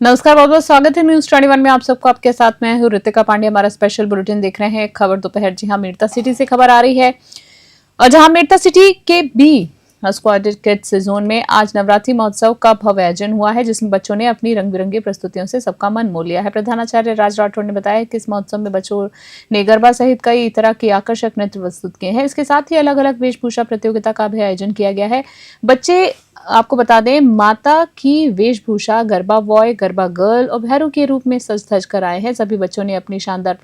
नमस्कार, बहुत बहुत स्वागत है न्यूज 21 में। आप सबको आपके साथ मैं हूँ ऋतिका पांडे। हमारा स्पेशल बुलेटिन देख रहे हैं खबर दोपहर। जी हाँ, मेड़ता सिटी से खबर आ रही है और जहां मेड़ता सिटी के बी स्क्वाडेड किड्स जोन में आज नवरात्रि महोत्सव का भव्य आयोजन हुआ है, जिसमें बच्चों ने अपनी रंग बिरंगी प्रस्तुतियों से सबका मन मोह लिया है। प्रधानाचार्य राज राठौड़ ने बताया कि इस महोत्सव में बच्चों ने गरबा सहित कई तरह के आकर्षक नृत्य प्रस्तुत किए हैं। इसके साथ ही अलग अलग वेशभूषा प्रतियोगिता का भी आयोजन किया गया है। बच्चे, आपको बता दें, माता की वेशभूषा गरबा बॉय, गरबा गर्ल और भैरव के रूप में सज धज कर आए हैं। सभी बच्चों ने अपनी शानदार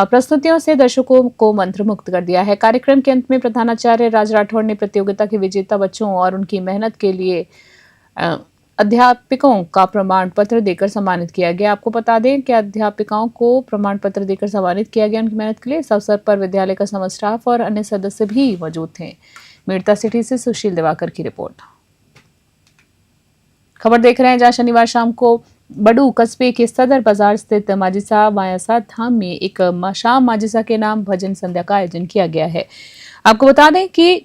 प्रस्तुतियों से दर्शकों को मंत्रमुग्ध कर दिया है। कार्यक्रम के अंत में प्रधानाचार्य राज राठौड़ ने प्रतियोगिता के विजेता बच्चों और उनकी मेहनत के लिए अध्यापकों का प्रमाण पत्र देकर सम्मानित किया गया। आपको बता दें कि अध्यापिकाओं को प्रमाण पत्र देकर सम्मानित किया गया उनकी मेहनत के लिए। इस अवसर पर विद्यालय का समस्त स्टाफ और अन्य सदस्य भी मौजूद थे। मेड़ता सिटी से सुशील दिवाकर की रिपोर्ट। खबर देख रहे हैं जहां शनिवार शाम को बडू कस्बे के सदर बाजार स्थित माजिसा मायासा धाम में एक शाम माजिसा के नाम भजन संध्या का आयोजन किया गया है। आपको बता दें कि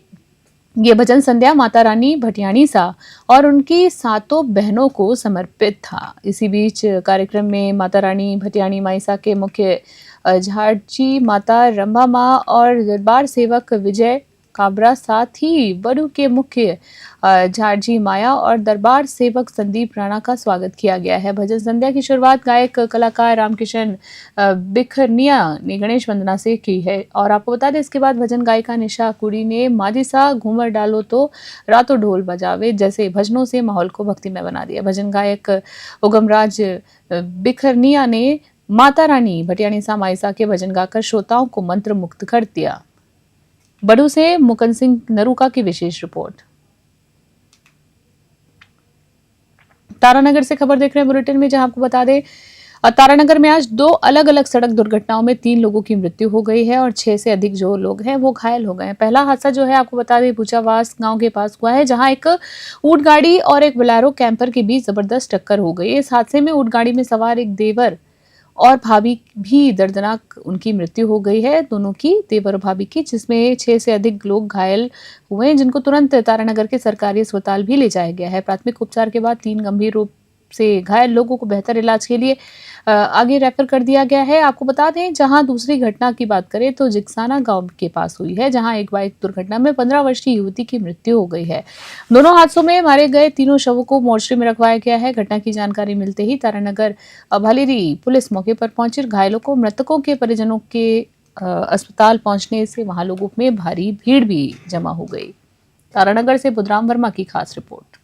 ये भजन संध्या माता रानी भटियाणी सा और उनकी सातों बहनों को समर्पित था। इसी बीच कार्यक्रम में माता रानी भटियाणी माईसा के मुख्य झाड़ची माता रंभा माँ और दरबार सेवक विजय काबरा, साथ ही बडू के मुख्य झारजी माया और दरबार सेवक संदीप राणा का स्वागत किया गया है। भजन संध्या की शुरुआत गायक कलाकार रामकिशन बिखरनिया ने गणेश वंदना से की है और आपको बता दें इसके बाद भजन गायिका निशा कुड़ी ने माजिसा घूमर डालो तो रातों ढोल बजावे जैसे भजनों से माहौल को भक्तिमय बना दिया। भजन गायक उगमराज बिखरनिया ने माता रानी भटियाणी सा माईसा के भजन गाकर श्रोताओं को मंत्र मुक्त कर दिया। बडू से मुकन सिंह नरूका की विशेष रिपोर्ट। तारानगर से खबर देख रहे हैं बुलेटिन में, जहां आपको बता दें तारानगर में आज 2 अलग अलग सड़क दुर्घटनाओं में 3 लोगों की मृत्यु हो गई है और 6 से अधिक जो लोग हैं वो घायल हो गए हैं। पहला हादसा जो है आपको बता दें बुचावास गांव के पास हुआ है, जहां एक ऊंट गाड़ी और एक बोलेरो कैंपर के बीच जबरदस्त टक्कर हो गई। इस हादसे में ऊंट गाड़ी में सवार एक देवर और भाभी भी दर्दनाक उनकी मृत्यु हो गई है, दोनों की, देवर और भाभी की, जिसमें 6 से अधिक लोग घायल हुए हैं, जिनको तुरंत तारानगर के सरकारी अस्पताल भी ले जाया गया है। प्राथमिक उपचार के बाद 3 गंभीर रूप से घायल लोगों को बेहतर इलाज के लिए आगे रेफर कर दिया गया है। आपको बता दें जहां दूसरी घटना की बात करें तो जिक्साना गांव के पास हुई है, जहां एक बाइक दुर्घटना में 15 वर्षीय युवती की मृत्यु हो गई है। दोनों हादसों में मारे गए तीनों शवों को मोर्चरी में रखवाया गया है। घटना की जानकारी मिलते ही तारानगर भालेरी पुलिस मौके पर पहुंची घायलों को मृतकों के परिजनों के अस्पताल पहुंचने से वहां लोगों में भारी भीड़ भी जमा हो गई। तारानगर से बुधराम वर्मा की खास रिपोर्ट।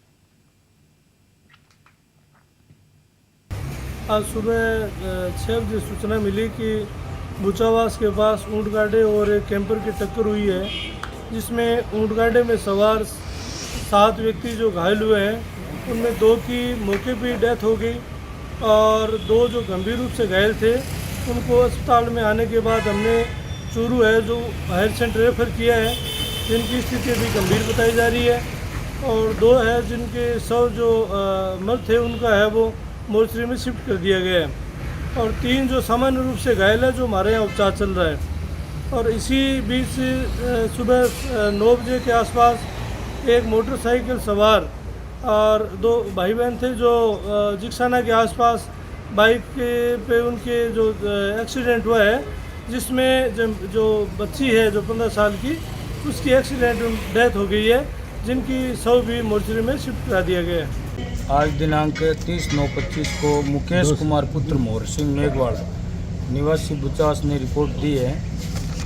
आज सुबह 6 बजे सूचना मिली कि बुचावास के पास ऊंट गाड़े और एक कैंपर की टक्कर हुई है, जिसमें ऊंट गाड़े में सवार 7 व्यक्ति जो घायल हुए हैं उनमें 2 की मौके पर डेथ हो गई और 2 जो गंभीर रूप से घायल थे उनको अस्पताल में आने के बाद हमने चूरू है जो हायर सेंटर रेफर किया है, जिनकी स्थिति भी गंभीर बताई जा रही है और 2 है जिनके शव जो मर्द थे उनका है वो मोर्चरी में शिफ्ट कर दिया गया है और 3 जो सामान्य रूप से घायल है जो हमारे यहाँ उपचार चल रहा है। और इसी बीच सुबह 9 बजे के आसपास एक मोटरसाइकिल सवार और 2 भाई बहन थे जो जिक्साना के आसपास बाइक पे उनके जो एक्सीडेंट हुआ है, जिसमें जो बच्ची है जो 15 साल की, उसकी एक्सीडेंट डेथ हो गई है, जिनकी शव भी मोर्चरी में शिफ्ट करा दिया गया है। आज दिनांक 30/9/25 को मुकेश कुमार पुत्र मोहर सिंह मेघवाड़ निवासी बुचास ने रिपोर्ट दी है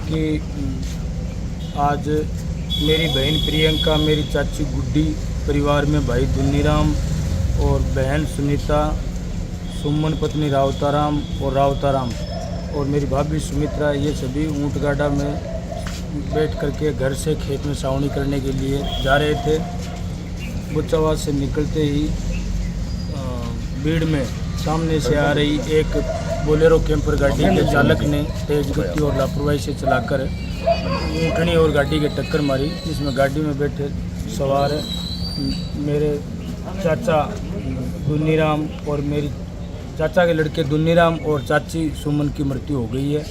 कि आज मेरी बहन प्रियंका, मेरी चाची गुड्डी, परिवार में भाई दुन्नीराम और बहन सुनीता, सुमन पत्नी रावताराम और रावताराम और मेरी भाभी सुमित्रा, ये सभी ऊंट गाड़ा में बैठ करके घर से खेत में सावनी करने के लिए जा रहे थे। बुचावास से निकलते ही भीड़ में सामने से आ रही एक बोलेरो कैंपर गाड़ी के चालक ने तेज गति और लापरवाही से चलाकर ऊँटनी और गाड़ी के टक्कर मारी, जिसमें गाड़ी में बैठे सवार मेरे चाचा दुन्नीराम और मेरी चाचा के लड़के दुन्नीराम और चाची सुमन की मृत्यु हो गई है।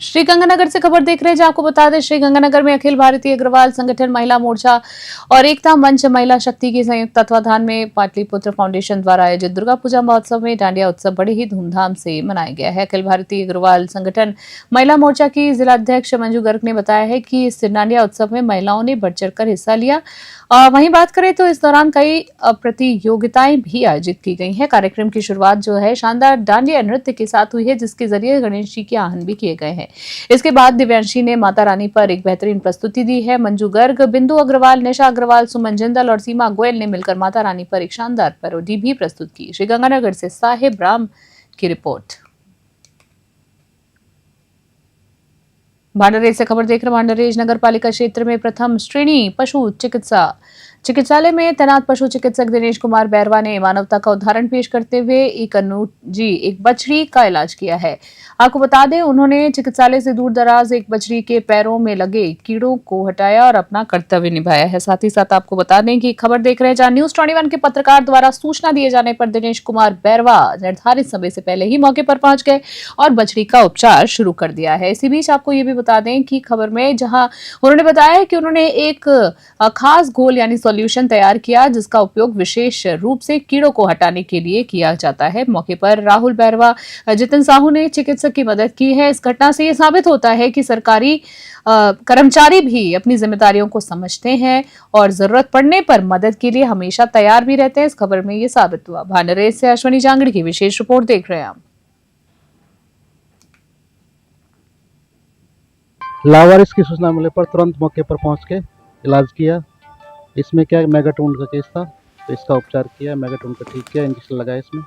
श्रीगंगानगर से खबर देख रहे हैं, जहां आपको बता दें श्रीगंगानगर में अखिल भारतीय अग्रवाल संगठन महिला मोर्चा और एकता मंच महिला शक्ति के संयुक्त तत्वाधान में पाटलिपुत्र फाउंडेशन द्वारा आयोजित दुर्गा पूजा महोत्सव में डांडिया उत्सव बड़े ही धूमधाम से मनाया गया है। अखिल भारतीय अग्रवाल संगठन महिला मोर्चा की जिलाध्यक्ष मंजू गर्ग ने बताया है कि इस डांडिया उत्सव में महिलाओं ने बढ़ चढ़कर हिस्सा लिया। वहीं बात करें तो इस दौरान कई प्रतियोगिताएं भी आयोजित की गई हैं। कार्यक्रम की शुरुआत जो है शानदार डांडिया नृत्य के साथ हुई है, जिसके जरिए गणेश जी के आह्वान भी किए गए हैं। इसके बाद दिव्यांशी ने माता रानी पर एक बेहतरीन प्रस्तुति दी है। मंजू गर्ग, बिंदु अग्रवाल, निशा अग्रवाल, सुमन जिंदल और सीमा गोयल ने मिलकर माता रानी पर एक शानदार पैरोडी भी प्रस्तुत की। श्रीगंगानगर से साहिब राम की रिपोर्ट। भांडारेज से खबर देख रहे भांडारेज नगर पालिका क्षेत्र में प्रथम श्रेणी पशु चिकित्सालय में तैनात पशु चिकित्सक दिनेश कुमार बैरवा ने मानवता का उदाहरण पेश करते हुए एक बछड़ी का इलाज किया है। आपको बता दें, उन्होंने चिकित्सालय से दूर दराज एक बछड़ी के पैरों में लगे कीड़ों को हटाया और अपना कर्तव्य निभाया है। साथ ही साथ आपको बता दें कि खबर देख रहे हैं, जहां न्यूज 21 के पत्रकार द्वारा सूचना दिए जाने पर दिनेश कुमार बैरवा निर्धारित समय से पहले ही मौके पर पहुंच गए और बछड़ी का उपचार शुरू कर दिया है। इसी बीच आपको ये भी बता दें कि खबर में जहां उन्होंने बताया कि उन्होंने एक खास घोल यानी सॉल्यूशन तैयार किया, जिसका उपयोग विशेष रूप से कीड़ों को हटाने के लिए किया जाता है। मौके पर राहुल बैरवा, जितिन साहू ने चिकित्सक की मदद की है। इस घटना से यह साबित होता है कि सरकारी कर्मचारी भी अपनी जिम्मेदारियों को समझते हैं और जरूरत पड़ने पर मदद के लिए हमेशा तैयार भी रहते हैं। इस खबर में यह साबित हुआ। भांडारेज से अश्वनी जांगड़ी की विशेष रिपोर्ट देख रहे हैं आप। लावारिस की सूचना मिलने पर तुरंत मौके पर पहुंच के इलाज किया। इसमें क्या मेगाटून का केस था, तो इसका उपचार किया, मेगाटून का ठीक किया, इंजेक्शन लगाया इसमें।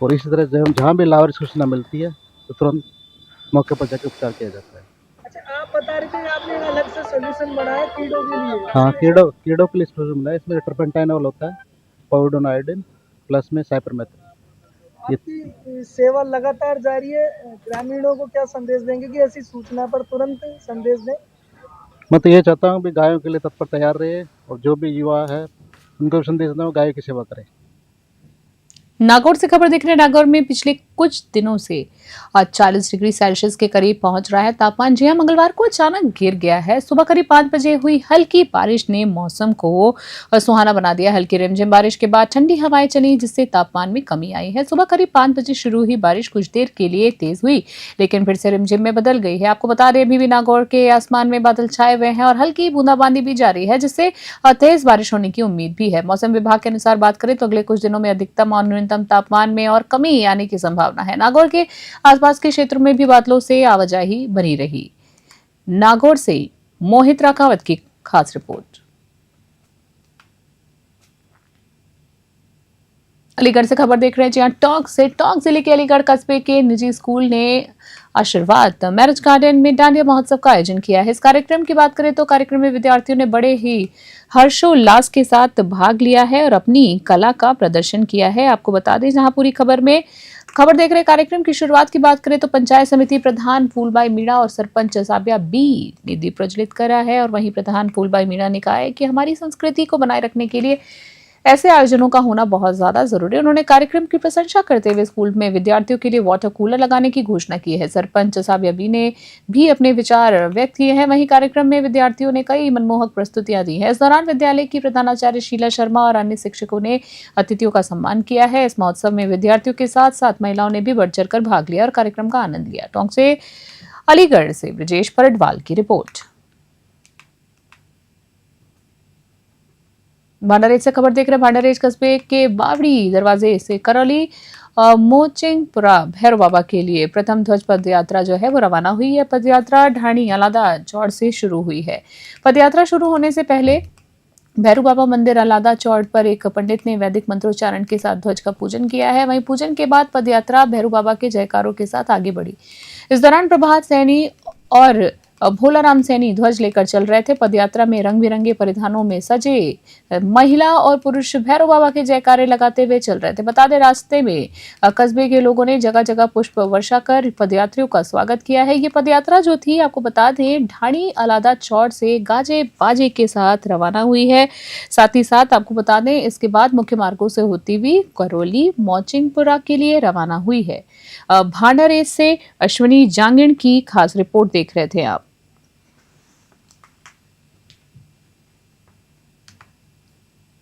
और इसी तरह जहाँ भी लावारिस की सूचना मिलती है तो तुरंत मौके पर जाकर उपचार किया जाता है। अच्छा, आप बता रहे थे आपने एक अलग से सोल्यूशन बनाया कीड़ों के लिए। हाँ, कीड़ों के लिए सोल्यूशन बनाया। इसमें टर्पेंटाइनॉल होता है, पाउडोन आयोडीन प्लस में साइपरमेथ्रिन। आपकी सेवा लगातार जारी है। ग्रामीणों को क्या संदेश देंगे कि ऐसी सूचना पर तुरंत संदेश दें? मैं तो ये चाहता हूँ कि गायों के लिए तत्पर तैयार रहे और जो भी युवा है उनको भी संदेश देता हूँ, गायों की सेवा करें। नागौर से खबर देख रहे हैं। नागौर में पिछले कुछ दिनों से 40 डिग्री सेल्सियस के करीब पहुंच रहा है तापमान। जी हां, मंगलवार को अचानक गिर गया है। सुबह करीब 5 बजे हुई हल्की बारिश ने मौसम को सुहाना बना दिया। हल्की रिमझिम बारिश के बाद ठंडी हवाएं चली, जिससे तापमान में कमी आई है। सुबह करीब 5 बजे शुरू हुई बारिश कुछ देर के लिए तेज हुई, लेकिन फिर से रिमझिम में बदल गई है। आपको बता दें, अभी भी नागौर के आसमान में बादल छाए हुए हैं और हल्की बूंदाबांदी भी जारी है, जिससे तेज बारिश होने की उम्मीद भी है। मौसम विभाग के अनुसार बात करें तो अगले कुछ दिनों में अधिकतम और न्यूनतम तापमान में और कमी आने की संभावना है। नागौर के आसपास के क्षेत्रों में भी बादलों से आवाजाही बनी रही। नागौर से मोहित राकावत की खास रिपोर्ट। अलीगढ़ से खबर देख रहे हैं। जहां टोंक जिले के अलीगढ़ कस्बे के निजी स्कूल ने आशीर्वाद मैरिज गार्डन में डांडिया महोत्सव का आयोजन किया है। इस कार्यक्रम की बात करें तो कार्यक्रम में विद्यार्थियों ने बड़े ही हर्षोल्लास के साथ भाग लिया है और अपनी कला का प्रदर्शन किया है। आपको बता दें, जहां पूरी खबर देख रहे कार्यक्रम की शुरुआत की बात करें तो पंचायत समिति प्रधान फूलबाई मीणा और सरपंच साबिया बी ने दीप प्रज्वलित करा है। और वहीं प्रधान फूलबाई मीणा ने कहा है कि हमारी संस्कृति को बनाए रखने के लिए ऐसे आयोजनों का होना बहुत ज्यादा जरूरी है। उन्होंने कार्यक्रम की प्रशंसा करते हुए स्कूल में विद्यार्थियों के लिए वाटर कूलर लगाने की घोषणा की है। सरपंच साबिया बी ने भी अपने विचार व्यक्त किए हैं। वहीं कार्यक्रम में विद्यार्थियों ने कई मनमोहक प्रस्तुतियां दी हैं। इस दौरान विद्यालय की प्रधानाचार्य शीला शर्मा और अन्य शिक्षकों ने अतिथियों का सम्मान किया है। इस महोत्सव में विद्यार्थियों के साथ साथ महिलाओं ने भी बढ़ चढ़कर भाग लिया और कार्यक्रम का आनंद लिया। टोंक से अलीगढ़ से ब्रजेश परडवाल की रिपोर्ट। भांडारेज से खबर देख रहे हैं। भांडारेज कस्बे के बावड़ी दरवाजे से करौली मोचिंगपुरा भैरव बाबा के लिए प्रथम ध्वज पद यात्रा जो है वो रवाना हुई है। पद यात्रा ढाणी अलादा चौड़ से शुरू हुई है। पद यात्रा शुरू होने से पहले भैरव बाबा मंदिर अलादा चौड़ पर एक पंडित ने वैदिक मंत्रोच्चारण के साथ ध्वज का पूजन किया है। वहीं पूजन के बाद पद यात्रा भैरव बाबा के जयकारों के साथ आगे बढ़ी। इस दौरान प्रभात सैनी और भोलाराम सैनी ध्वज लेकर चल रहे थे। पदयात्रा में रंग बिरंगे परिधानों में सजे महिला और पुरुष भैरव बाबा के जयकारे लगाते हुए चल रहे थे। बता दें, रास्ते में कस्बे के लोगों ने जगह जगह पुष्प वर्षा कर पदयात्रियों का स्वागत किया है। ये पदयात्रा जो थी, आपको बता दें, ढाणी अलादा चौड़ से गाजे बाजे के साथ रवाना हुई है। साथ ही साथ आपको बता दें, इसके बाद मुख्य मार्गों से होती हुई करौली मौचिंगपुरा के लिए रवाना हुई है। भांडारेस से अश्विनी जांगिण की खास रिपोर्ट देख रहे थे आप।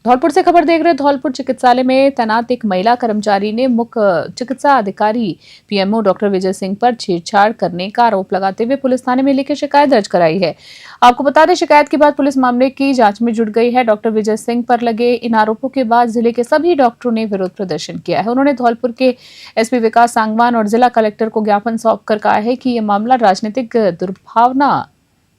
धौलपुर से खबर देख रहे। धौलपुर चिकित्सालय में तैनात एक महिला कर्मचारी ने मुख्य चिकित्सा अधिकारी पीएमओ डॉक्टर विजय सिंह पर छेड़छाड़ करने का आरोप लगाते हुए पुलिस थाने में लिखित शिकायत दर्ज कराई है। आपको बता दें, शिकायत के बाद पुलिस मामले की जांच में जुट गई है। डॉक्टर विजय सिंह पर लगे इन आरोपों के बाद जिले के सभी डॉक्टरों ने विरोध प्रदर्शन किया है। उन्होंने धौलपुर के एसपी विकास सांगवान और जिला कलेक्टर को ज्ञापन सौंपकर कहा है कि यह मामला राजनीतिक दुर्भावना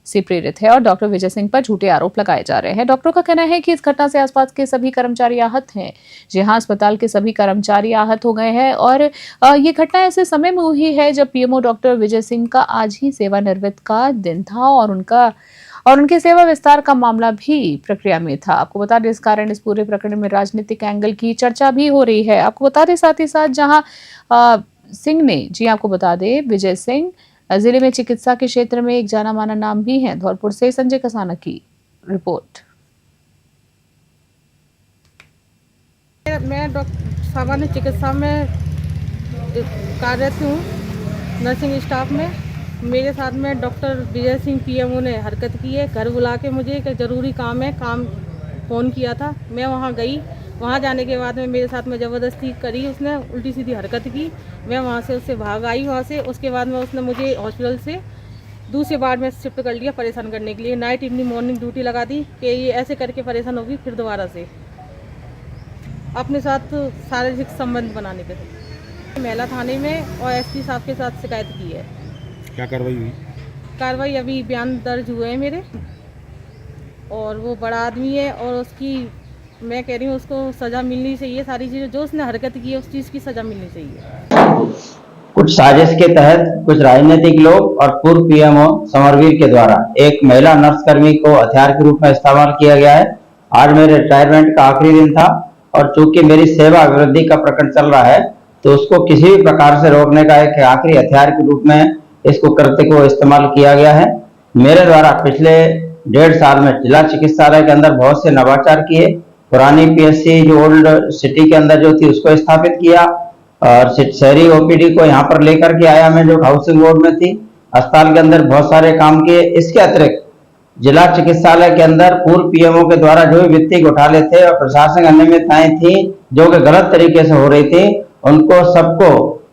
से प्रेरित है और डॉक्टर विजय सिंह पर झूठे आरोप लगाए जा रहे हैं। डॉक्टरों का कहना है कि इस घटना से आसपास के सभी कर्मचारी आहत हैं। जी हां, अस्पताल के सभी कर्मचारी आहत हो गए हैं और ये घटना ऐसे समय में हुई है जब पीएमओ डॉक्टर विजय सिंह का आज ही सेवानिवृत्त का दिन था और उनके सेवा विस्तार का मामला भी प्रक्रिया में था। आपको बता दें, इस कारण इस पूरे प्रकरण में राजनीतिक एंगल की चर्चा भी हो रही है। आपको बता दें, साथ ही साथ जहां सिंह ने, जी आपको बता दें, विजय सिंह जिले में चिकित्सा के क्षेत्र में एक जाना माना नाम भी है। धौलपुर से संजय कसाना की रिपोर्ट। मैं सामान्य चिकित्सा में कार्यरत हूँ, नर्सिंग स्टाफ में। मेरे साथ में डॉक्टर विजय सिंह पीएमओ ने हरकत की है। घर बुला के मुझे एक ज़रूरी काम है, काम फ़ोन किया था। मैं वहाँ गई। वहाँ जाने के बाद में मेरे साथ में ज़बरदस्ती करी, उसने उल्टी सीधी हरकत की। मैं वहाँ से उससे भाग आई। वहाँ से उसके बाद में उसने मुझे हॉस्पिटल से दूसरे वार्ड में शिफ्ट कर लिया परेशान करने के लिए। नाइट इवनिंग मॉर्निंग ड्यूटी लगा दी कि ये ऐसे करके परेशान होगी, फिर दोबारा से अपने साथ शारीरिक संबंध बनाने के। महिला थाने में और एसपी साहब के साथ शिकायत की है। क्या कार्रवाई हुई? कार्रवाई अभी बयान दर्ज हुए हैं मेरे, और वो बड़ा आदमी है और उसकी, मैं कह रही हूँ, उसको सज़ा मिलनी चाहिए। सारी चीज़ें जो उसने हरकत की है उस चीज़ की सज़ा मिलनी चाहिए। कुछ साजिश के तहत कुछ राजनीतिक लोग और पूर्व पीएमओ समरवीर के द्वारा एक महिला नर्स कर्मी को हथियार के रूप में इस्तेमाल किया गया है। आज मेरे रिटायरमेंट का आखिरी दिन था और चूंकि मेरी सेवा अभिवृद्धि का प्रकरण चल रहा है, तो उसको किसी भी प्रकार से रोकने का एक आखिरी हथियार के रूप में इसको कृत्य को इस्तेमाल किया गया है। मेरे द्वारा पिछले 1.5 साल में जिला चिकित्सालय के अंदर बहुत से नवाचार किए। पुरानी पीएससी जो ओल्ड सिटी के अंदर जो थी उसको स्थापित किया और शहरी ओपीडी को यहाँ पर लेकर के आया मैं, जो हाउसिंग बोर्ड में थी। अस्पताल के अंदर बहुत सारे काम किए। इसके अतिरिक्त जिला चिकित्सालय के अंदर पूर्व पीएमओ के द्वारा जो भी वित्तीय घोटाले थे और प्रशासनिक अनियमितताएं थी जो कि गलत तरीके से हो रही थी, उनको सबको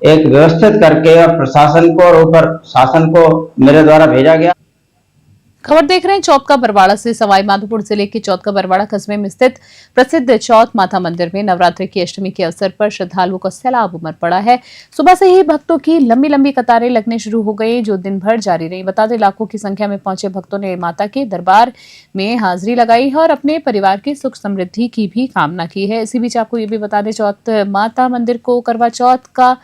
एक व्यवस्थित करके और प्रशासन को और ऊपर शासन को मेरे द्वारा भेजा गया। खबर देख रहे हैं चौथ का बरवाड़ा से। सवाई माधोपुर जिले के चौथ का बरवाड़ा कस्बे में स्थित प्रसिद्ध चौथ माता मंदिर में नवरात्रि की अष्टमी के अवसर पर श्रद्धालुओं का सैलाब उमड़ पड़ा है। सुबह से ही भक्तों की लंबी लंबी कतारें लगने शुरू हो गई, जो दिन भर जारी रही। बता दें, लाखों की संख्या में पहुंचे भक्तों ने माता के दरबार में हाजिरी लगाई है और अपने परिवार की सुख समृद्धि की भी कामना की है। इसी बीच आपको ये भी बता दें, चौथ माता मंदिर को करवा चौथ का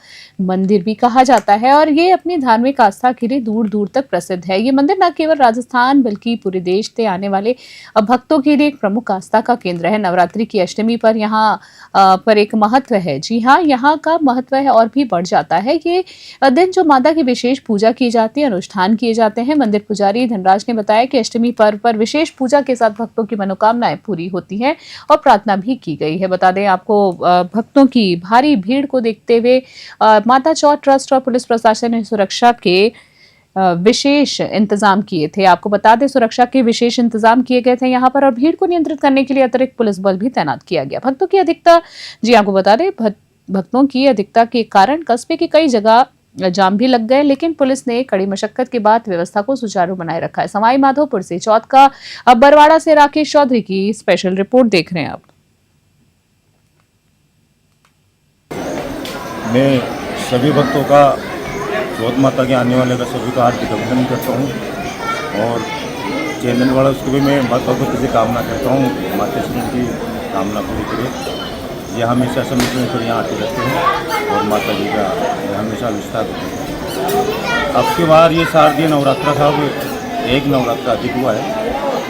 मंदिर भी कहा जाता है और ये अपनी धार्मिक आस्था के लिए दूर दूर तक प्रसिद्ध है। ये मंदिर न केवल राजस्थान बल्कि पूरे देश से आने वाले भक्तों के लिए एक प्रमुख आस्था का केंद्र है। नवरात्रि की अष्टमी पर यहाँ पर एक महत्व है। जी हाँ, यहाँ का महत्व है और भी बढ़ जाता है। ये दिन जो माता की विशेष पूजा की जाती है, अनुष्ठान किए जाते हैं। मंदिर पुजारी धनराज ने बताया कि अष्टमी पर्व पर विशेष पूजा के साथ भक्तों की मनोकामनाएं पूरी होती हैं और प्रार्थना भी की गई है। बता दें आपको, भक्तों की भारी भीड़ को देखते हुए माता चौथ ट्रस्ट और पुलिस प्रशासन ने सुरक्षा के विशेष इंतजाम किए थे। आपको बता दें, सुरक्षा के विशेष इंतजाम किए गए थे यहाँ पर और भीड़ को नियंत्रित करने के लिए अतिरिक्त पुलिस बल भी तैनात किया गया। भक्तों की अधिकता, जी आपको बता दें, भक्तों की अधिकता के कारण कस्बे की कई जगह जाम भी लग गए, लेकिन पुलिस ने कड़ी मशक्कत के बाद व्यवस्था को सुचारू बनाए रखा है। सवाई माधोपुर से चौथ का बरवाड़ा से राकेश चौधरी की स्पेशल रिपोर्ट देख रहे हैं आप। मैं सभी भक्तों का, चौथ माता के आने वाले का सभी का हार्दिक अभिनंदन करता हूँ और चैनल वाला उसको भी मैं भगवती से कामना करता हूँ माता श्री की कामना पूरी करे। ये हमेशा समय समय पर यहाँ आते रहते हैं और माता जी का हमेशा विस्तार होता है। अब की बार ये शारदीय नवरात्रा था, एक नवरात्र अधिक हुआ है,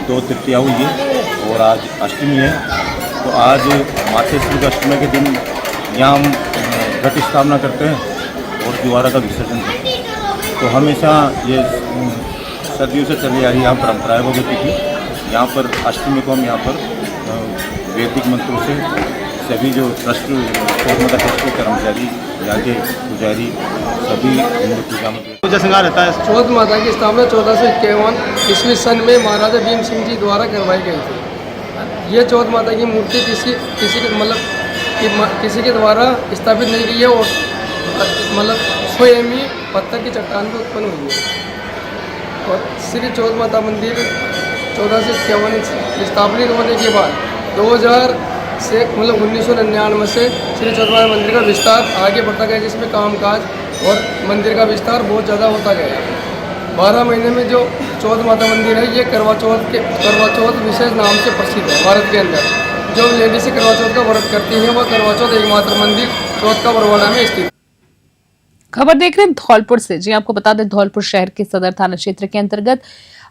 2 तृतीया हुई है और आज अष्टमी है। तो आज मातेश्वरी की अष्टमी के दिन यहाँ हम घट स्थापना करते हैं और द्वारा का विसर्जन करते हैं। तो हमेशा ये सदियों से चली आ रही यहाँ परंपरा है भगवती की। यहाँ पर अष्टमी को हम यहाँ पर वैदिक मंत्रों से सभी जो ट्रस्ट चौथ ट्रस्ट के कर्मचारी यहाँ के पुजारी सभी हिंदू पूजा में पूजा श्रृंगार रहता है। चौथ माता की स्थापना 1451 ईस्वी सन में महाराजा भीम सिंह जी द्वारा करवाई गई थी। ये चौथ माता की मूर्ति किसी के द्वारा स्थापित नहीं की है और स्वयं ही पत्थर की चट्टान पर उत्पन्न हुई है। और श्री चौथ माता मंदिर 1451 स्थापित होने के बाद 2000 से 1999 से श्री चौथ माता मंदिर का विस्तार आगे बढ़ता गया, जिसमें कामकाज और मंदिर का विस्तार बहुत ज़्यादा होता गया। 12 महीने में जो चौथ माता मंदिर है ये करवा चौथ विशेष नाम से प्रसिद्ध है। भारत के अंदर जो लेडीज करवा चौथ का व्रत करती हैं वह करवा चौथ एकमात्र मंदिर चौथ का बरवाड़ा में स्थित। खबर देख रहे हैं धौलपुर से। जी आपको बता दें, धौलपुर शहर के सदर थाना क्षेत्र के अंतर्गत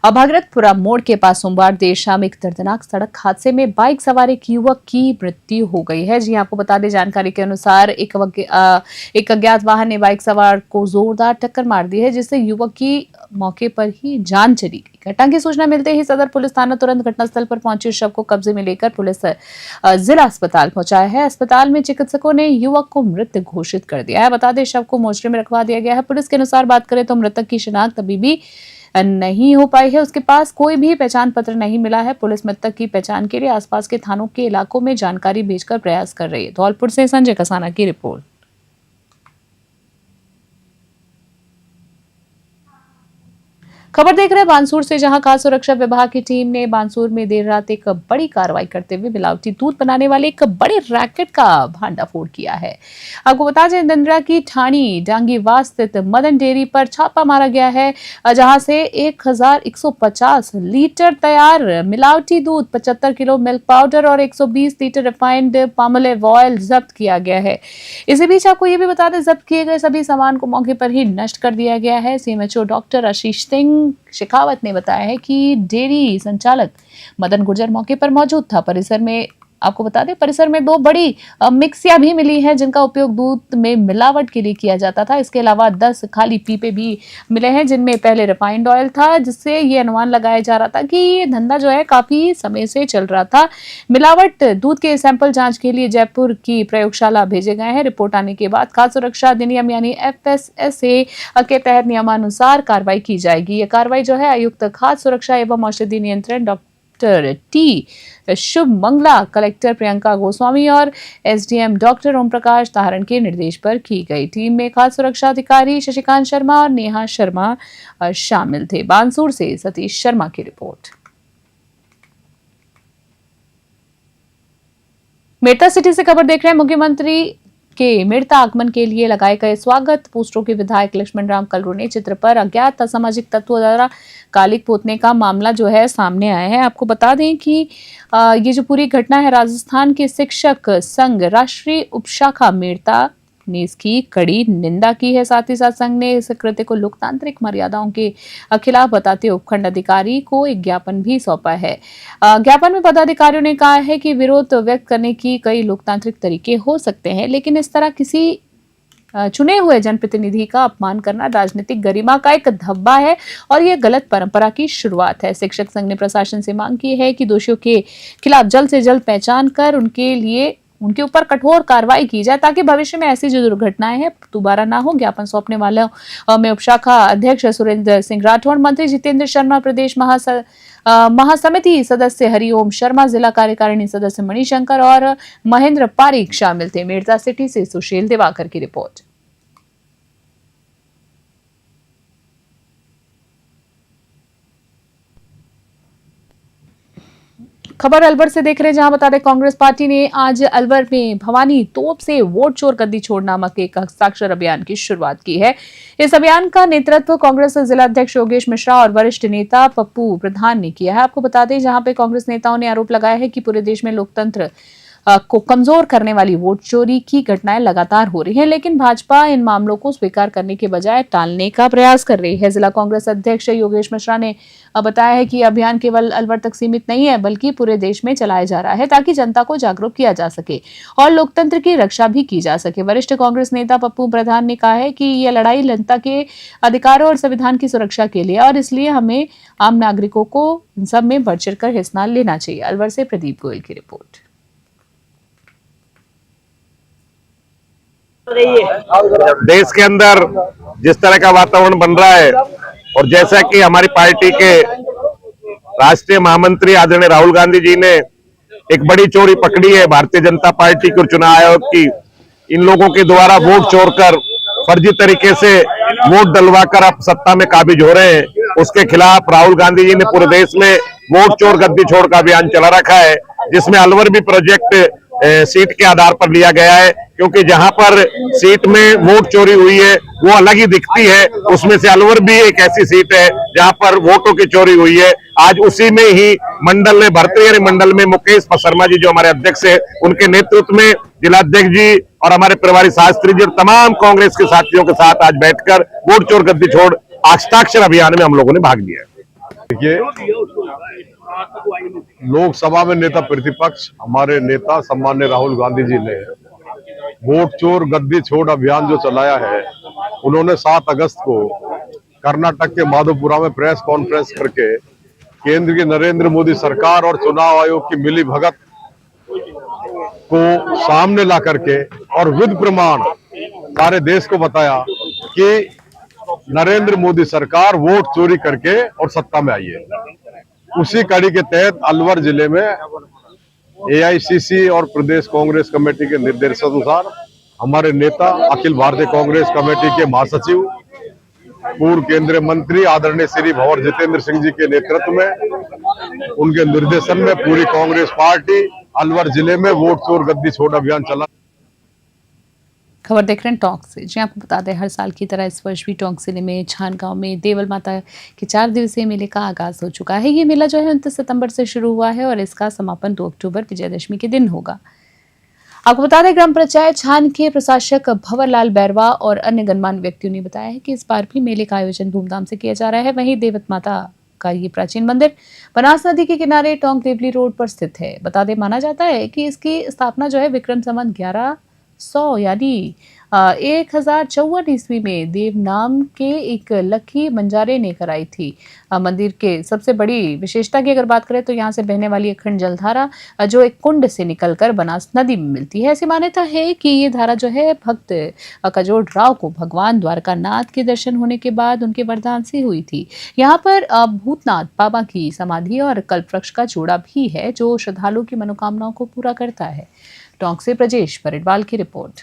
भागीरथपुरा मोड़ के पास सोमवार देर शाम एक दर्दनाक सड़क हादसे में बाइक सवार एक युवक की मृत्यु हो गई है। जी आपको बता दें, जानकारी के अनुसार एक अज्ञात वाहन ने बाइक सवार को जोरदार टक्कर मार दी है, जिससे युवक की मौके पर ही जान चली गई। घटना की सूचना मिलते ही सदर पुलिस थाना तुरंत घटनास्थल पर पहुंची, शव को कब्जे में लेकर पुलिस जिला अस्पताल पहुंचाया है। अस्पताल में चिकित्सकों ने युवक को मृत घोषित कर दिया है। बता दें, शव को मोर्चरी में रखवा दिया गया है। पुलिस के अनुसार बात करें तो मृतक की शिनाख्त अभी भी नहीं हो पाई है। उसके पास कोई भी पहचान पत्र नहीं मिला है। पुलिस मृतक की पहचान के लिए आसपास के थानों के इलाकों में जानकारी भेजकर प्रयास कर रही है। धौलपुर से संजय कसाना की रिपोर्ट। खबर देख रहे हैं बानसूर से, जहां खाद्य सुरक्षा विभाग की टीम ने बानसूर में देर रात एक बड़ी कार्रवाई करते हुए मिलावटी दूध बनाने वाले एक बड़े रैकेट का भांडाफोड़ किया है। आपको बता दें, दंदरा की ठाणी डांगीवास स्थित मदन डेयरी पर छापा मारा गया है, जहां से 1150 लीटर तैयार मिलावटी दूध, 75 किलो मिल्क पाउडर और 120 लीटर रिफाइंड पामोलिव ऑयल जब्त किया गया है। इसी बीच आपको ये भी बता दें, जब्त किए गए सभी सामान को मौके पर ही नष्ट कर दिया गया है। सीएमएचओ डॉक्टर आशीष सिंह शेखावत ने बताया है कि डेयरी संचालक मदन गुर्जर मौके पर मौजूद था। परिसर में आपको बता दें, परिसर में 2 बड़ी मिक्सियां भी मिली हैं, जिनका उपयोग दूध में मिलावट के लिए किया जाता था। इसके अलावा 10 खाली पीपे भी मिले हैं, जिनमें पहले रिफाइंड ऑयल था, जिससे ये अनुमान लगाया जा रहा था कि ये धंधा जो है काफी समय से चल रहा था। मिलावट दूध के सैंपल जांच के लिए जयपुर की प्रयोगशाला भेजे गए हैं। रिपोर्ट आने के बाद खाद्य सुरक्षा अधिनियम यानी FSSA के तहत नियमानुसार कार्रवाई की जाएगी। ये कार्रवाई जो है आयुक्त खाद्य सुरक्षा एवं औषधि नियंत्रण डॉक्टर टी शुभ मंगला, कलेक्टर प्रियंका गोस्वामी और SDM डॉक्टर ओम प्रकाश ताहरण के निर्देश पर की गई। टीम में खाद्य सुरक्षा अधिकारी शशिकांत शर्मा और नेहा शर्मा शामिल थे। बानसूर से सतीश शर्मा की रिपोर्ट। मेरठा सिटी से खबर देख रहे हैं। मुख्यमंत्री के मेरठा आगमन के लिए लगाए गए स्वागत पोस्टरों के विधायक लक्ष्मण राम कलरू ने चित्र पर अज्ञात असामाजिक तत्वों द्वारा कालिक पोतने का मामला जो है सामने आया है। आपको बता दें कि ये जो पूरी घटना है, राजस्थान के शिक्षक संघ राष्ट्रीय उपशाखा मेरठा ने इसकी कड़ी निंदा की है। साथ ही साथ संघ ने इस कृत्य को लोकतांत्रिक मर्यादाओं के खिलाफ बताते उपखंड अधिकारी को एक ज्ञापन भी सौंपा है। ज्ञापन में पदाधिकारियों ने कहा है कि विरोध व्यक्त करने की कई लोकतांत्रिक तरीके हो सकते हैं, लेकिन इस तरह किसी चुने हुए जनप्रतिनिधि का अपमान करना राजनीतिक गरिमा का एक धब्बा है और यह गलत परंपरा की शुरुआत है। शिक्षक संघ ने प्रशासन से मांग की है कि दोषियों के खिलाफ जल्द से जल्द पहचान कर उनके ऊपर कठोर कार्रवाई की जाए, ताकि भविष्य में ऐसी जो दुर्घटनाएं हैं दोबारा ना हो। ज्ञापन सौंपने वालों में उपशाखा अध्यक्ष सुरेंद्र सिंह राठौड़, मंत्री जितेंद्र शर्मा, प्रदेश महासमिति सदस्य हरिओम शर्मा, जिला कार्यकारिणी सदस्य मणिशंकर और महेंद्र पारिक शामिल थे। मेरठा सिटी से सुशील दिवाकर की रिपोर्ट। खबर अलवर से देख रहे हैं, जहां बता दें कांग्रेस पार्टी ने आज अलवर में भवानी तोप से वोट चोर गद्दी छोड़ नामक एक हस्ताक्षर अभियान की शुरुआत की है। इस अभियान का नेतृत्व कांग्रेस जिला अध्यक्ष योगेश मिश्रा और वरिष्ठ नेता पप्पू प्रधान ने किया है। आपको बता दें, जहां पे कांग्रेस नेताओं ने आरोप लगाया है कि पूरे देश में लोकतंत्र को कमजोर करने वाली वोट चोरी की घटनाएं लगातार हो रही हैं, लेकिन भाजपा इन मामलों को स्वीकार करने के बजाय टालने का प्रयास कर रही है। जिला कांग्रेस अध्यक्ष योगेश मिश्रा ने बताया है कि अभियान केवल अलवर तक सीमित नहीं है, बल्कि पूरे देश में चलाया जा रहा है ताकि जनता को जागरूक किया जा सके और लोकतंत्र की रक्षा भी की जा सके। वरिष्ठ कांग्रेस नेता पप्पू प्रधान ने कहा है कि यह लड़ाई जनता के अधिकारों और संविधान की सुरक्षा के लिए, और इसलिए हमें आम नागरिकों को इन सब में बढ़ चढ़कर हिस्सा लेना चाहिए। अलवर से प्रदीप गोयल की रिपोर्ट। देश के अंदर जिस तरह का वातावरण बन रहा है और जैसा कि हमारी पार्टी के राष्ट्रीय महामंत्री आदरणीय राहुल गांधी जी ने एक बड़ी चोरी पकड़ी है भारतीय जनता पार्टी के चुनाव आयोग की, इन लोगों के द्वारा वोट चोर कर फर्जी तरीके से वोट डलवाकर अब सत्ता में काबिज हो रहे हैं, उसके खिलाफ राहुल गांधी जी ने पूरे देश में वोट चोर गद्दी छोड़ का अभियान चला रखा है, जिसमें अलवर भी प्रोजेक्ट सीट के आधार पर लिया गया है, क्योंकि जहां पर सीट में वोट चोरी हुई है वो अलग ही दिखती है। उसमें से अलवर भी एक ऐसी सीट है जहां पर वोटों की चोरी हुई है। आज उसी में ही मंडल में भर्तृहरि मंडल में मुकेश शर्मा जी जो हमारे अध्यक्ष है, उनके नेतृत्व में जिलाध्यक्ष जी और हमारे प्रभारी शास्त्री जी और तमाम कांग्रेस के साथियों के साथ आज बैठकर वोट चोर गद्दी छोड़ हस्ताक्षर अभियान में हम लोगों ने भाग लिया। देखिए, लोकसभा में नेता प्रतिपक्ष हमारे नेता सम्मान्य राहुल गांधी जी ने वोट चोर गद्दी छोड़ अभियान जो चलाया है, उन्होंने 7 अगस्त को कर्नाटक के माधोपुरा में प्रेस कॉन्फ्रेंस करके केंद्र की नरेंद्र मोदी सरकार और चुनाव आयोग की मिली भगत को सामने ला करके और विद प्रमाण सारे देश को बताया कि नरेंद्र मोदी सरकार वोट चोरी करके और सत्ता में आई है। उसी कड़ी के तहत अलवर जिले में एआईसीसी और प्रदेश कांग्रेस कमेटी के निर्देशानुसार हमारे नेता अखिल भारतीय कांग्रेस कमेटी के महासचिव पूर्व केंद्रीय मंत्री आदरणीय श्री भंवर जितेंद्र सिंह जी के नेतृत्व में, उनके निर्देशन में पूरी कांग्रेस पार्टी अलवर जिले में वोट चोर गद्दी छोड़ अभियान चला। खबर देख रहे हैं टोंक से। जी आपको बता दें, हर साल की तरह इस वर्ष भी टोंक जिले में छान गांव में देवल माता के 4 दिवसीय मेले का आगाज हो चुका है। ये मेला जो है 29 सितंबर से शुरू हुआ है और इसका समापन 2 अक्टूबर विजयदशमी के दिन होगा। आपको बता दें, ग्राम पंचायत छान के प्रशासक भंवरलाल बैरवा और अन्य गणमान्य व्यक्तियों ने बताया है कि इस बार भी मेले का आयोजन धूमधाम से किया जा रहा है। वहीं देवत माता का ये प्राचीन मंदिर बनास नदी के किनारे टोंक देवली रोड पर स्थित है। बता दें, माना जाता है कि इसकी स्थापना जो है विक्रम संवत 1100 यानी 1054 ईस्वी में देव नाम के एक लखी मंजारे ने कराई थी। मंदिर के सबसे बड़ी विशेषता की अगर बात करें तो यहाँ से बहने वाली अखंड जलधारा जो एक कुंड से निकलकर बनास नदी में मिलती है। ऐसी मान्यता है कि ये धारा जो है भक्त कजोड़ राव को भगवान द्वारका नाथ के दर्शन होने के बाद उनके वरदान से हुई थी। यहाँ पर भूतनाथ बाबा की समाधि और कल्प वृक्ष का जोड़ा भी है जो श्रद्धालुओं की मनोकामनाओं को पूरा करता है। टोंक से ब्रजेश परिडवाल की रिपोर्ट।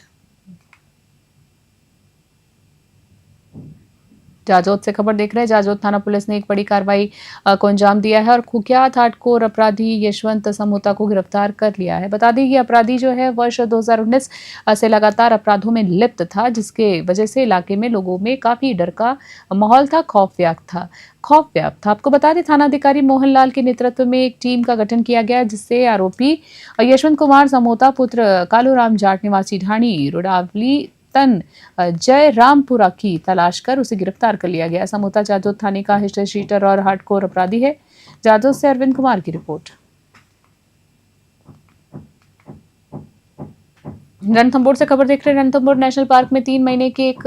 जाजोद से खबर देख रहे हैं। जाजोद थाना पुलिस ने एक बड़ी कार्रवाई को अंजाम दिया है और कुख्यात हार्डकोर अपराधी यशवंत समोता को गिरफ्तार कर लिया है। बता दें, ये अपराधी जो है वर्ष 2019 से लगातार अपराधों में लिप्त था, जिसके वजह से इलाके में लोगों में काफी डर का माहौल था, खौफ व्याप्त था। आपको बता दें, थानाधिकारी मोहनलाल के नेतृत्व में एक टीम का गठन किया गया, जिससे आरोपी यशवंत कुमार समोता पुत्र कालूराम जाट निवासी ढाणी रुडावली तन जय रामपुरा की तलाश कर उसे गिरफ्तार कर लिया गया। समोता जाजोद थाने का हिस्ट्री शीटर और हार्डकोर अपराधी है। जाजोद से अरविंद कुमार की रिपोर्ट। रणथंभौर से खबर देख रहे हैं। रणथंभौर नेशनल पार्क में 3 महीने के एक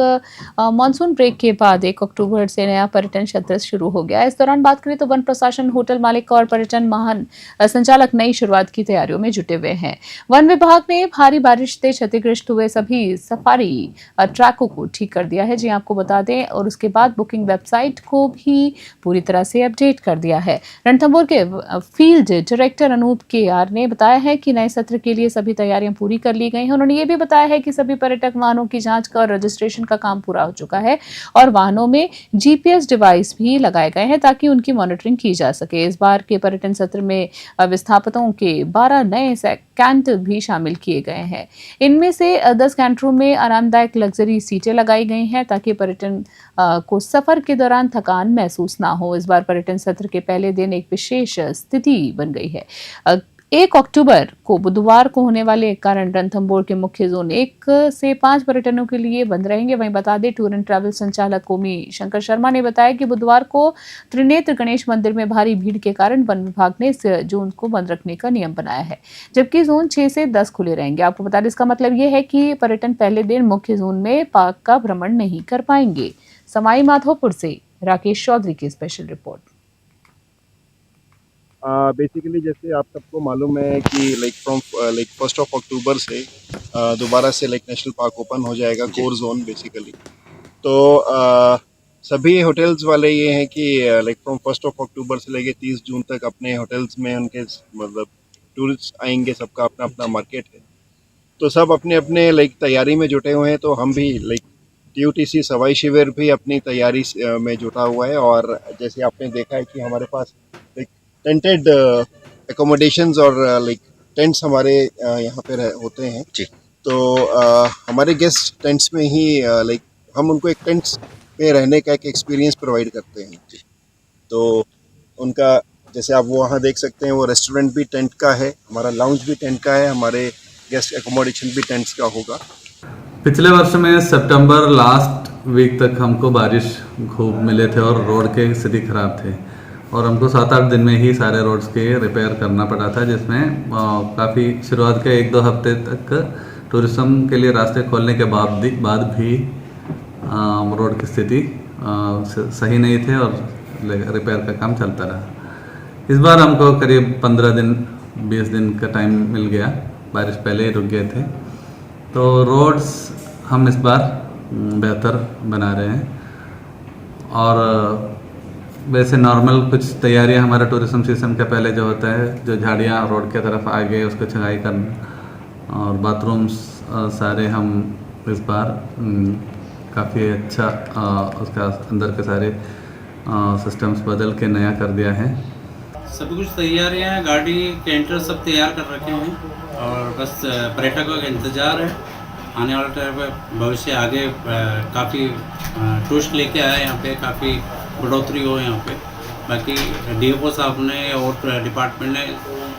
मानसून ब्रेक के बाद 1 अक्टूबर से नया पर्यटन सत्र शुरू हो गया। इस दौरान बात करें तो वन प्रशासन, होटल मालिक और पर्यटन महान संचालक नई शुरुआत की तैयारियों में जुटे हुए हैं। वन विभाग ने भारी बारिश से क्षतिग्रस्त हुए सभी सफारी ट्रैकों को ठीक कर दिया है, जी आपको बता दें, और उसके बाद बुकिंग वेबसाइट को भी पूरी तरह से अपडेट कर दिया है। रणथंभौर के फील्ड डायरेक्टर अनूप KR ने बताया है कि नए सत्र के लिए सभी तैयारियां पूरी कर ली गई हैं। उन्होंने ये भी बताया है कि सभी पर्यटक वाहनों की जांच का और रजिस्ट्रेशन का काम पूरा हो चुका है और वाहनों में GPS डिवाइस भी लगाए गए हैं ताकि उनकी मॉनिटरिंग की जा सके। इस बार के पर्यटन सत्र में विस्थापितों के 12 नए कैंट भी शामिल किए गए हैं। इनमें से 10 कैंटरों में आरामदायक लग्जरी सीटें लगाई गई हैं ताकि पर्यटन को सफर के दौरान थकान महसूस ना हो। इस बार पर्यटन सत्र के पहले दिन एक विशेष स्थिति बन गई है। 1 अक्टूबर को बुधवार को होने वाले कारण रणथंभौर के मुख्य जोन 1 से 5 पर्यटनों के लिए बंद रहेंगे। वहीं बता दें, टूर एंड ट्रैवल संचालक कोमी शंकर शर्मा ने बताया कि बुधवार को त्रिनेत्र गणेश मंदिर में भारी भीड़ के कारण वन विभाग ने इस जोन को बंद रखने का नियम बनाया है, जबकि जोन 6 से 10 खुले रहेंगे। आपको बता दें, इसका मतलब ये है कि पर्यटन पहले दिन मुख्य जोन में पार्क का भ्रमण नहीं कर पाएंगे। सवाई माधोपुर से राकेश चौधरी की स्पेशल रिपोर्ट। बेसिकली जैसे आप सबको मालूम है कि लाइक फ्रॉम 1 अक्टूबर से दोबारा से लाइक नेशनल पार्क ओपन हो जाएगा, कोर जोन बेसिकली। तो सभी होटल्स वाले ये हैं कि लाइक फ्रॉम 1 अक्टूबर से लेके 30 जून तक अपने होटल्स में उनके मतलब टूरिस्ट आएंगे, सबका अपना अपना मार्केट है, तो सब अपने अपने लाइक तैयारी में जुटे हुए हैं। तो हम भी लाइक TUTC सवाई शिविर भी अपनी तैयारी में जुटा हुआ है। और जैसे आपने देखा है कि हमारे पास लाइक टेंटेड एकोमोडेशंस और लाइक टेंट्स हमारे यहाँ पे होते हैं जी। तो हमारे गेस्ट टेंट्स में ही लाइक हम उनको एक टेंट्स में रहने का एक एक्सपीरियंस प्रोवाइड करते हैं जी। तो उनका जैसे आप वो वहाँ देख सकते हैं, वो रेस्टोरेंट भी टेंट का है, हमारा लाउंज भी टेंट का है, हमारे गेस्ट एकोमोडेशन भी टेंट्स का होगा। पिछले वर्ष में सितंबर लास्ट वीक तक हमको बारिश खूब मिले थे और रोड के स्थिति खराब थे और हमको 7-8 दिन में ही सारे रोड्स के रिपेयर करना पड़ा था, जिसमें काफ़ी शुरुआत के 1-2 हफ्ते तक टूरिज्म के लिए रास्ते खोलने के बाद भी रोड की स्थिति सही नहीं थे और रिपेयर का काम चलता रहा। इस बार हमको करीब 15 दिन 20 दिन का टाइम मिल गया, बारिश पहले ही रुक गए थे, तो रोड्स हम इस बार बेहतर बना रहे हैं। और वैसे नॉर्मल कुछ तैयारियां हमारा टूरिज्म सीजन का पहले जो होता है, जो झाड़ियां रोड के तरफ आ गए उसको छंगाई करना और बाथरूम्स सारे हम इस बार काफ़ी अच्छा उसका अंदर के सारे सिस्टम्स बदल के नया कर दिया है। सब कुछ तैयारियां हैं, गाड़ी कैंटर सब तैयार कर रखे हैं और बस पर्यटकों का इंतज़ार है। आने वाला टाइम में भविष्य आगे काफ़ी टूरिस्ट लेके आए, यहाँ पे काफ़ी बढ़ोतरी हो यहाँ पे। बाकी DFO साहब ने और डिपार्टमेंट ने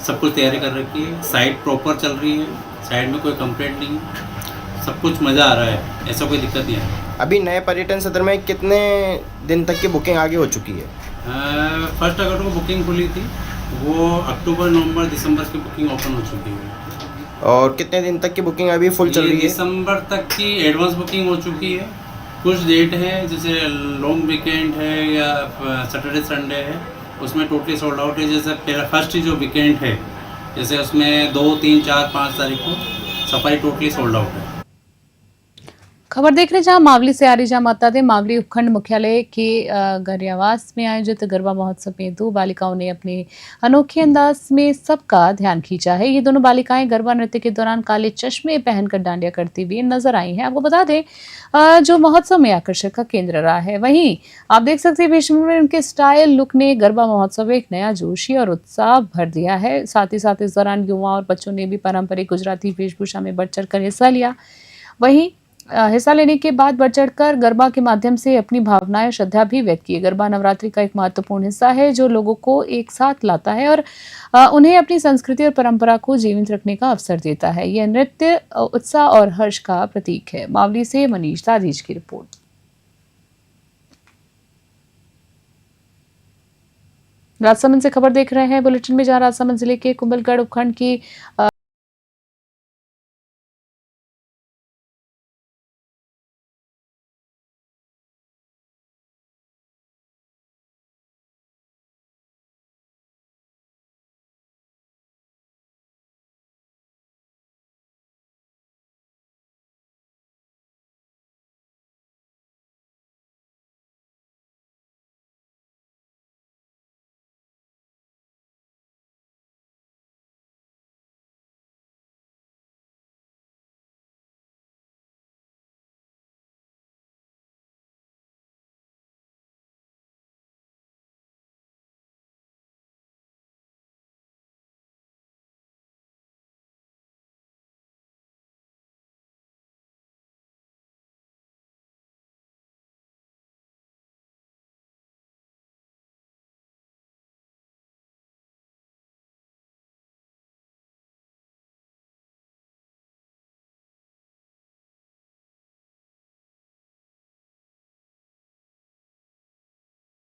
सब कुछ तैयारी कर रखी है, साइट प्रॉपर चल रही है, साइड में कोई कंप्लेंट नहीं है, सब कुछ मज़ा आ रहा है, ऐसा कोई दिक्कत नहीं है। अभी नए पर्यटन सत्र में कितने दिन तक की बुकिंग आगे हो चुकी है? 1 अगस्त को बुकिंग खुली थी, वो अक्टूबर नवंबर दिसंबर की बुकिंग ओपन हो चुकी है। और कितने दिन तक की बुकिंग अभी फुल चल रही है? दिसंबर तक की एडवांस बुकिंग हो चुकी है। कुछ डेट है जैसे लॉन्ग वीकेंड है या सैटरडे संडे है, उसमें टोटली सोल्ड आउट है। जैसे पहला फर्स्ट जो वीकेंड है, जैसे उसमें 2, 3, 4, 5 तारीख को सफारी टोटली सोल्ड आउट है। खबर देख रहे जहां मावली से आ रही, जहां बता दें मावली उपखंड मुख्यालय के गर्यावास में आयोजित गरबा महोत्सव में 2 बालिकाओं ने अपने अनोखे अंदाज में सबका ध्यान खींचा है। ये दोनों बालिकाएं गरबा नृत्य के दौरान काले चश्मे पहनकर डांडिया करती हुई नजर आई हैं। आपको बता दें जो महोत्सव में आकर्षण का केंद्र रहा है। वहीं आप देख सकते हैं बीच में उनके स्टाइल लुक ने गरबा महोत्सव में एक नया जोशी और उत्साह भर दिया है। साथ ही साथ इस दौरान युवा और बच्चों ने भी पारंपरिक गुजराती वेशभूषा में बढ़ चढ़ कर हिस्सा लिया। वहीं हिस्सा लेने के बाद बढ़ चढ़कर गरबा के माध्यम से अपनी भावनाएं श्रद्धा भी व्यक्त की। गरबा नवरात्रि का एक महत्वपूर्ण हिस्सा है जो लोगों को एक साथ लाता है और उन्हें अपनी संस्कृति और परंपरा को जीवित रखने का अवसर देता है। यह नृत्य उत्साह और हर्ष का प्रतीक है। मावली से मनीष दादीज की रिपोर्ट। राजसमंद से खबर देख रहे हैं बुलेटिन में, जहां राजसमंद जिले के कुंभलगढ़ उपखंड की